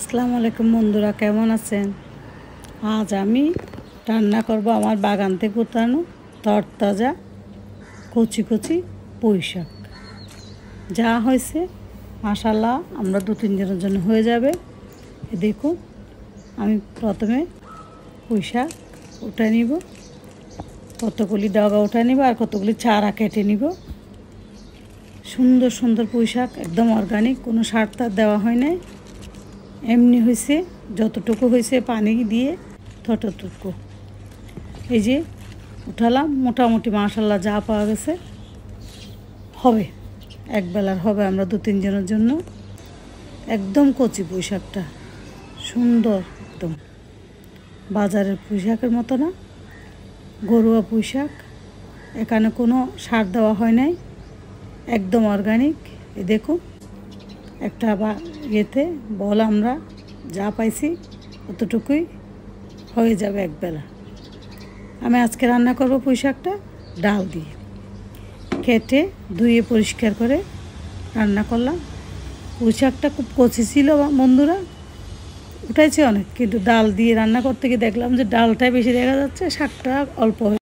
আসসালামু আলাইকুম বন্ধুরা, কেমন আছেন? আজ আমি রান্না করব আমার বাগান থেকে উঠানো তরতাজা কচি কচি পুঁই শাক। যা হয়েছে মাশাআল্লাহ, আমরা 2-3 দিনের জন্য হয়ে যাবে। দেখুন, আমি প্রথমে পুঁই শাক উঠে নিব, কতগুলি ডগা উঠে নিব আর কতগুলি চারা কেটে নিব। সুন্দর সুন্দর পুঁই শাক, একদম অর্গানিক, কোনো সার টার দেওয়া হয় নাই, এমনি হয়েছে। যতটুকু হয়েছে পানি দিয়ে ততটুকু। এই যে উঠালাম, মোটামুটি মাশাআল্লাহ যা পাওয়া গেছে হবে, একবেলার হবে আমরা 2-3 দিনের জন্য। একদম কচি পুঁই শাকটা, সুন্দর, একদম বাজারের পুঁই শাকের মতো না, ঘরোয়া পুঁই শাক। এখানে কোনো সার দেওয়া হয় নাই, একদম অর্গানিক। এই দেখুন, একটা ইয়েতে বল আমরা যা পাইছি অতটুকুই হয়ে যাবে একবেলা। আমি আজকে রান্না করব পুঁই শাকটা ডাল দিয়ে, কেটে ধুয়ে পরিষ্কার করে রান্না করলাম। পুঁই শাকটা খুব কচি ছিল বন্ধুরা, উঠাইছে অনেক, কিন্তু ডাল দিয়ে রান্না করতে গিয়ে দেখলাম যে ডালটাই বেশি দেখা যাচ্ছে, শাকটা অল্প।